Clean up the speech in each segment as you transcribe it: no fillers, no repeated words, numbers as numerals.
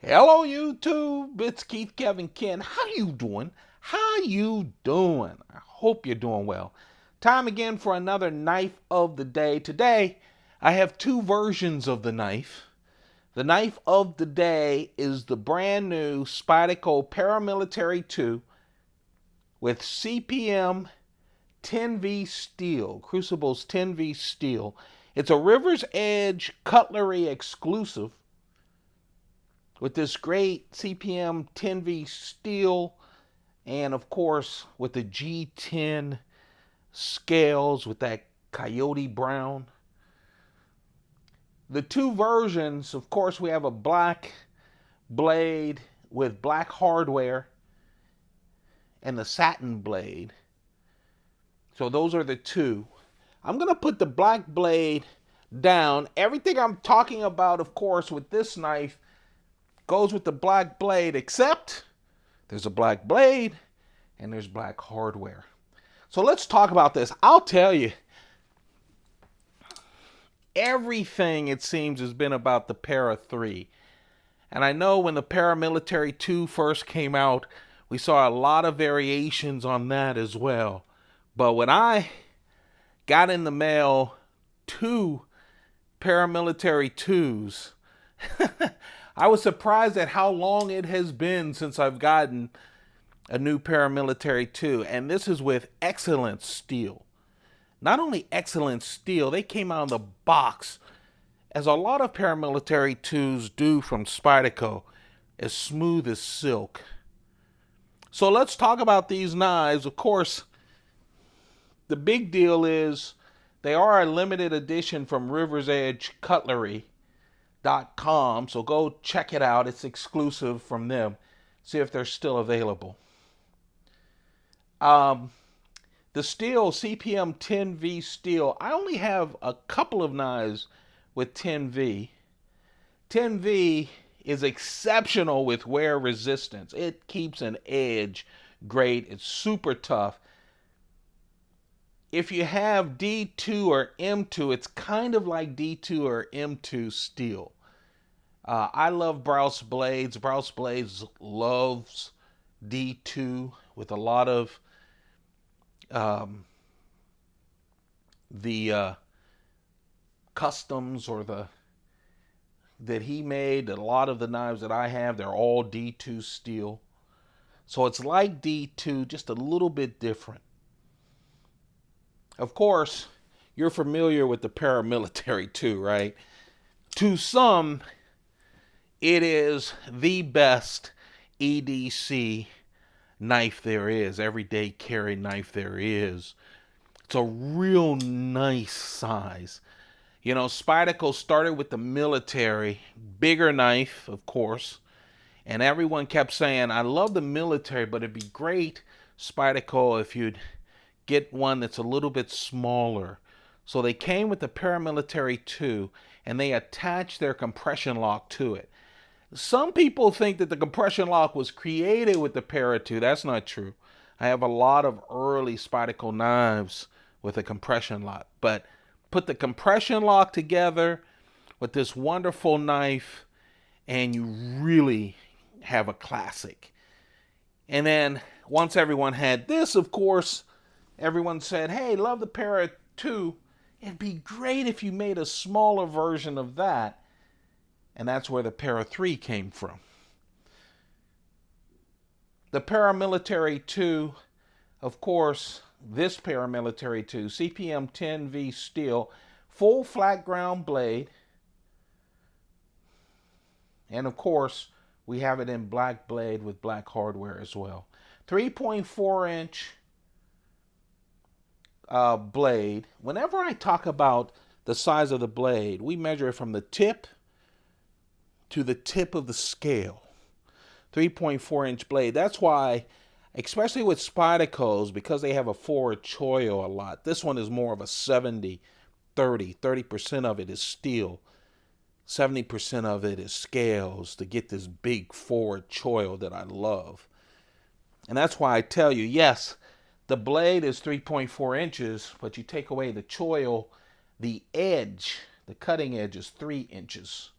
Hello YouTube, it's Keith, Kevin, Ken. How you doing? How you doing? I hope you're doing well. Time again for another knife of the day. Today, I have two versions of the knife. The knife of the day is the brand new Spyderco ParaMilitary 2 with CPM 10V steel, Crucible's 10V steel. It's a River's Edge cutlery exclusive with this great CPM 10V steel, and of course with the G10 scales with that coyote brown. The two versions, of course, we have a black blade with black hardware and the satin blade. So those are the two. I'm going to put the black blade down. Everything I'm talking about, of course, with this knife goes with the black blade, except there's a black blade and there's black hardware. So let's talk about this. I'll tell you, everything it seems has been about the Para 3. And I know when the ParaMilitary 2 first came out, we saw a lot of variations on that as well. But when I got in the mail two ParaMilitary 2s, I was surprised at how long it has been since I've gotten a new ParaMilitary 2. And this is with excellent steel. Not only excellent steel, they came out of the box, as a lot of ParaMilitary 2s do from Spyderco, as smooth as silk. So let's talk about these knives. Of course, the big deal is they are a limited edition from River's Edge Cutlery.com. So go check it out. It's exclusive from them. See if they're still available. The steel, CPM 10V steel, I only have a couple of knives with 10V. 10V is exceptional with wear resistance. It keeps an edge great. It's super tough. If you have D2 or M2, it's kind of like D2 or M2 steel. I love Browse Blades. Browse Blades loves D2 with a lot of the customs or the that he made. A lot of the knives that I have, they're all D2 steel. So it's like D2, just a little bit different. Of course, you're familiar with the ParaMilitary 2, right? To some, it is the best EDC knife there is, everyday carry knife there is. It's a real nice size. You know, Spyderco started with the military, bigger knife, of course, and everyone kept saying, I love the military, but it'd be great, Spyderco, if you'd get one that's a little bit smaller. So they came with the ParaMilitary 2, and they attached their compression lock to it. Some people think that the compression lock was created with the Para 2. That's not true. I have a lot of early Spyderco knives with a compression lock, but put the compression lock together with this wonderful knife, and you really have a classic. And then once everyone had this, of course, everyone said, hey, love the Para 2. It'd be great if you made a smaller version of that. And that's where the Para 3 came from. The ParaMilitary 2, of course, this ParaMilitary 2, CPM 10V steel, full flat ground blade. And of course, we have it in black blade with black hardware as well. 3.4 inch blade. Whenever I talk about the size of the blade, we measure it from the tip to the tip of the scale. 3.4 inch blade. That's why, especially with Spydercos, because they have a forward choil a lot, this one is more of a 70-30. 30% of it is steel. 70% of it is scales to get this big forward choil that I love. And that's why I tell you, yes, the blade is 3.4 inches, but you take away the choil, the edge, the cutting edge is 3 inches.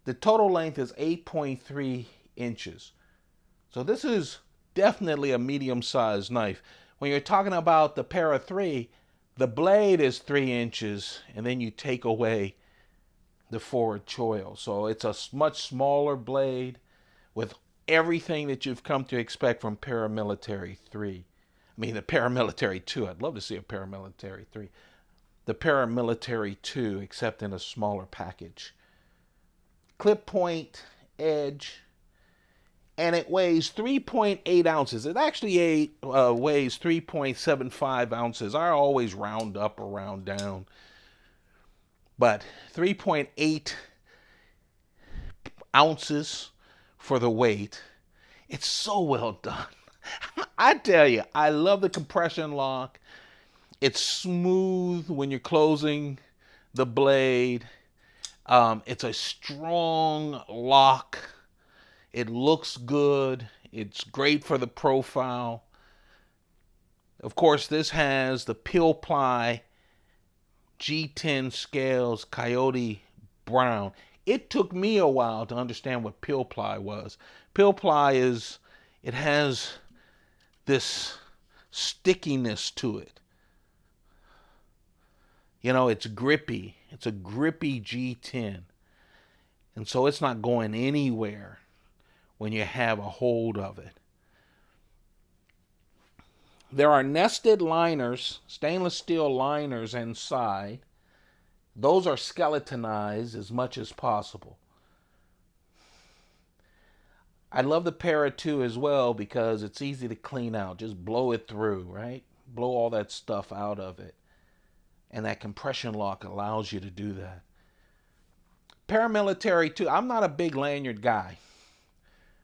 The total length is 8.3 inches. So this is definitely a medium-sized knife. When you're talking about the Para 3, the blade is 3 inches, and then you take away the forward choil. So it's a much smaller blade with everything that you've come to expect from ParaMilitary 3. I mean, the ParaMilitary 2. I'd love to see a ParaMilitary 3. The ParaMilitary 2, except in a smaller package. Clip point edge, and it weighs 3.8 ounces. It actually weighs 3.75 ounces. I always round up or round down, but 3.8 ounces for the weight. It's so well done. I tell you, I love the compression lock. It's smooth when you're closing the blade. It's a strong lock. It looks good. It's great for the profile. Of course, this has the Peel Ply G10 scales Coyote Brown. It took me a while to understand what Peel Ply was. Peel Ply it has this stickiness to it. You know, it's grippy. It's a grippy G10. And so it's not going anywhere when you have a hold of it. There are nested liners, stainless steel liners inside. Those are skeletonized as much as possible. I love the Para 2 as well because it's easy to clean out. Just blow it through, right? Blow all that stuff out of it. And that compression lock allows you to do that. ParaMilitary 2, I'm not a big Lanyard guy.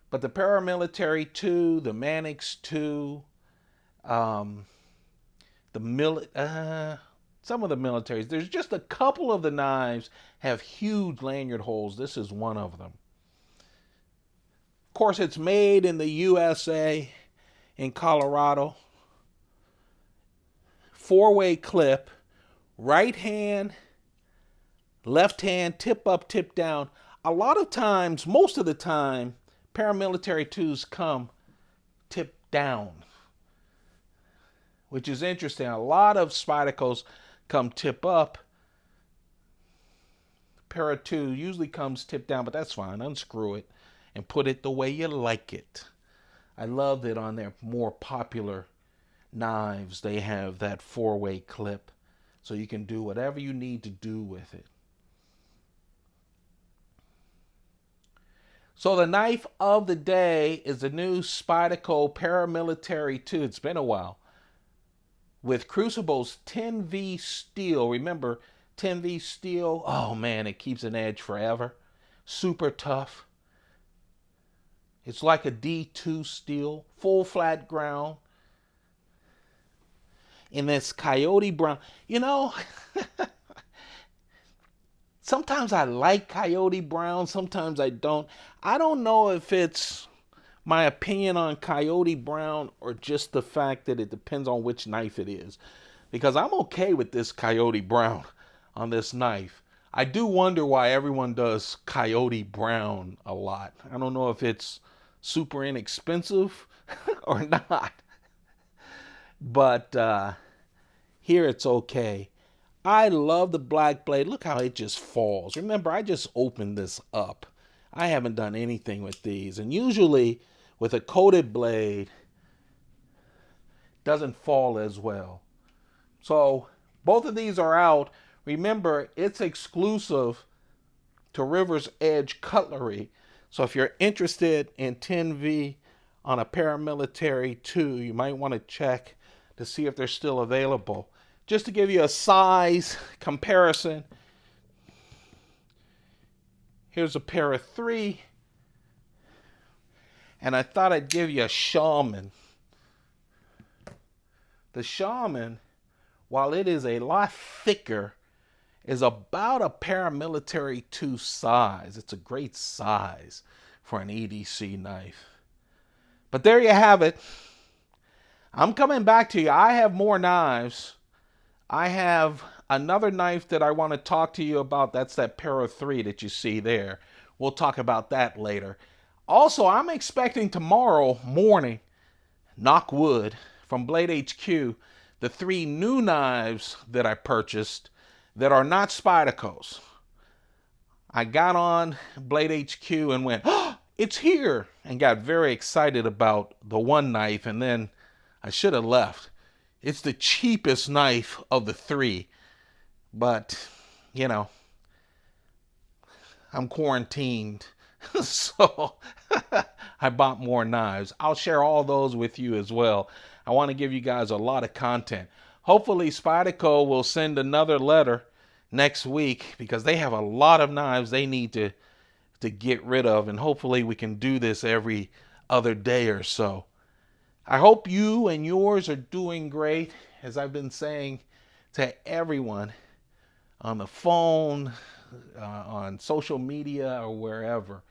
But the ParaMilitary 2, the Manix 2, some of the militaries, there's just a couple of the knives have huge lanyard holes. This is one of them. Of course, it's made in the USA in Colorado. 4-way clip, right hand, left hand, tip up, tip down. A lot of times, most of the time, ParaMilitary 2s come tip down, which is interesting. A lot of Spydercos come tip up. Para 2 usually comes tip down, but that's fine. Unscrew it and put it the way you like it. I love that on their more popular knives, they have that 4-way clip, so you can do whatever you need to do with it. So the knife of the day is the new Spyderco ParaMilitary 2. It's been a while. With Crucible's 10V steel. Remember, 10V steel, oh man, it keeps an edge forever. Super tough. It's like a D2 steel, full flat ground. In this Coyote Brown. You know, sometimes I like Coyote Brown, sometimes I don't. I don't know if it's my opinion on Coyote Brown or just the fact that it depends on which knife it is. Because I'm okay with this Coyote Brown on this knife. I do wonder why everyone does Coyote Brown a lot. I don't know if it's super inexpensive or not. But here it's okay. I love the black blade. Look how it just falls. Remember, I just opened this up. I haven't done anything with these. And usually with a coated blade, it doesn't fall as well. So both of these are out. Remember, it's exclusive to River's Edge Cutlery. So if you're interested in 10V on a ParaMilitary 2, you might want to check to see if they're still available. Just to give you a size comparison, here's a Para 3, and I thought I'd give you a Shaman. The Shaman, while it is a lot thicker, is about a ParaMilitary 2 size. It's a great size for an EDC knife. But there you have it. I'm coming back to you. I have more knives. I have Another knife that I want to talk to you about, that's that Para 3 that you see there. We'll talk about that later. Also, I'm expecting tomorrow morning, knock wood, from Blade HQ, the 3 new knives that I purchased that are not Spyderco's. I got on Blade HQ and went, oh, it's here, and got very excited about the one knife, and then I should have left. It's the cheapest knife of the 3, but, you know, I'm quarantined, so I bought more knives. I'll share all those with you as well. I want to give you guys a lot of content. Hopefully Spyderco will send another letter next week, because they have a lot of knives they need to get rid of, and hopefully we can do this every other day or so. I hope you and yours are doing great, as I've been saying to everyone on the phone, on social media, or wherever.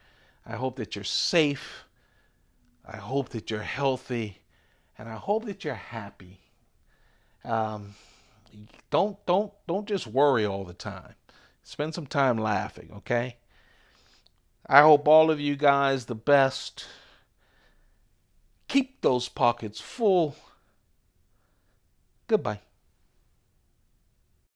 I hope that you're safe. I hope that you're healthy, and I hope that you're happy. Don't just worry all the time. Spend some time laughing, okay? I hope all of you guys the best. Keep those pockets full. Goodbye.